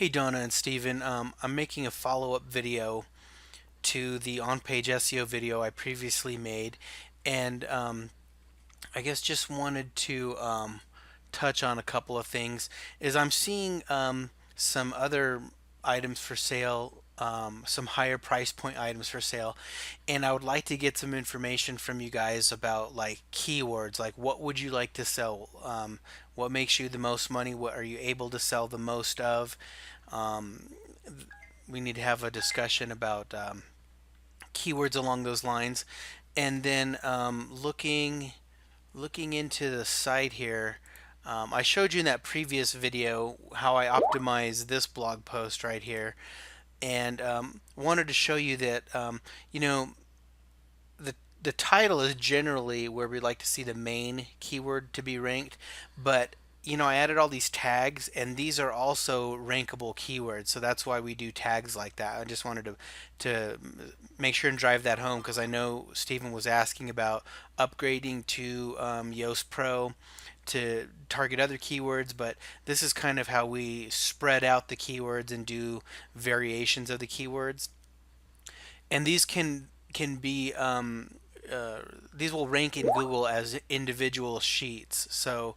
Hey Donna and Steven, I'm making a follow-up video to the on-page SEO video I previously made, and I guess just wanted to touch on a couple of things. Is I'm seeing some other items for sale, some higher price point items for sale, and I would like to get some information from you guys about like keywords, like what would you like to sell, what makes you the most money, what are you able to sell the most of. Um, we need to have a discussion about keywords along those lines, and then looking into the site here. I showed you in that previous video how I optimize this blog post right here, and wanted to show you that you know the title is generally where we like to see the main keyword to be ranked, but I added all these tags, and these are also rankable keywords, so that's why we do tags like that. I just wanted to make sure and drive that home because I know Stephen was asking about upgrading to Yoast Pro to target other keywords, but this is kind of how we spread out the keywords and do variations of the keywords. And these can be these will rank in Google as individual sheets. So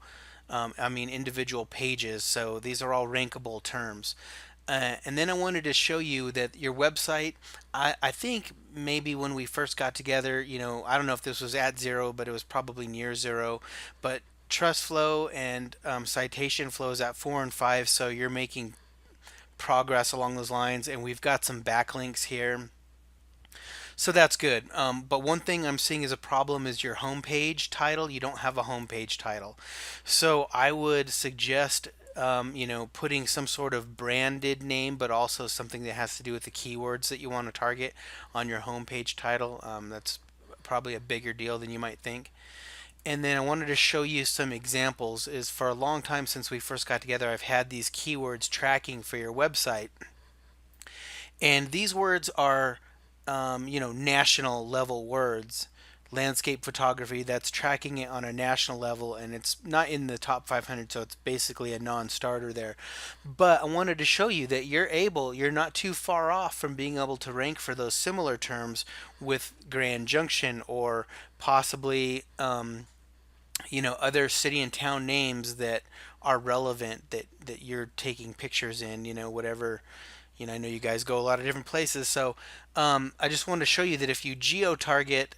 I mean individual pages. So these are all rankable terms. And then I wanted to show you that your website, I think maybe when we first got together, I don't know if this was at zero, but it was probably near zero. But trust flow and citation flow is at 4 and 5, so you're making progress along those lines. And we've got some backlinks here, so that's good. But one thing I'm seeing as a problem is your homepage title. You don't have a homepage title. So I would suggest, putting some sort of branded name, but also something that has to do with the keywords that you want to target on your homepage title. That's probably a bigger deal than you might think. And then I wanted to show you some examples. Is for a long time since we first got together, I've had these keywords tracking for your website. And these words are, national level words. Landscape photography, that's tracking it on a national level, and it's not in the top 500, so it's basically a non-starter there. But I wanted to show you that you're not too far off from being able to rank for those similar terms with Grand Junction, or possibly, other city and town names that are relevant, that you're taking pictures in, whatever. I know you guys go a lot of different places, so I just wanted to show you that if you geo target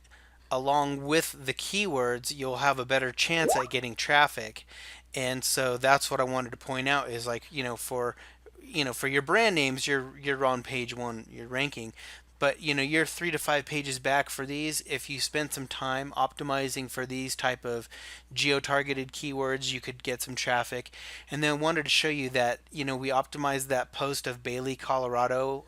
along with the keywords, you'll have a better chance at getting traffic. And so that's what I wanted to point out is, like, for your brand names, you're on page one, you're ranking. But you're 3 to 5 pages back for these. If you spend some time optimizing for these type of geo-targeted keywords, you could get some traffic. And then I wanted to show you that we optimized that post of Bailey, Colorado.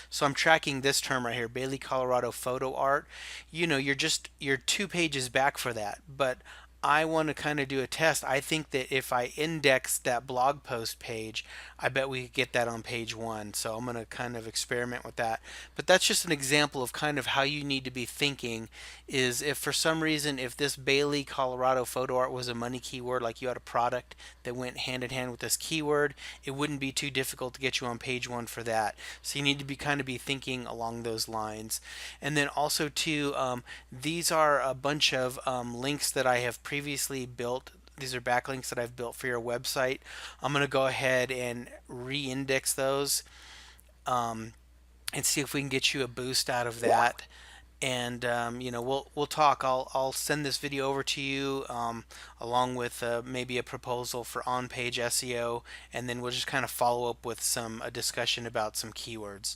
So I'm tracking this term right here, Bailey, Colorado photo art. You're 2 pages back for that, but I want to kind of do a test. I think that if I index that blog post page, I bet we could get that on page one. So I'm going to kind of experiment with that. But that's just an example of kind of how you need to be thinking. Is if for some reason, if this Bailey, Colorado photo art was a money keyword, like you had a product that went hand in hand with this keyword, it wouldn't be too difficult to get you on page one for that. So you need to be kind of be thinking along those lines. And then also too, these are a bunch of links that I have previously built. These are backlinks that I've built for your website. I'm going to go ahead and re-index those, and see if we can get you a boost out of that. And we'll talk. I'll send this video over to you, along with maybe a proposal for on-page SEO, and then we'll just kind of follow up with a discussion about some keywords.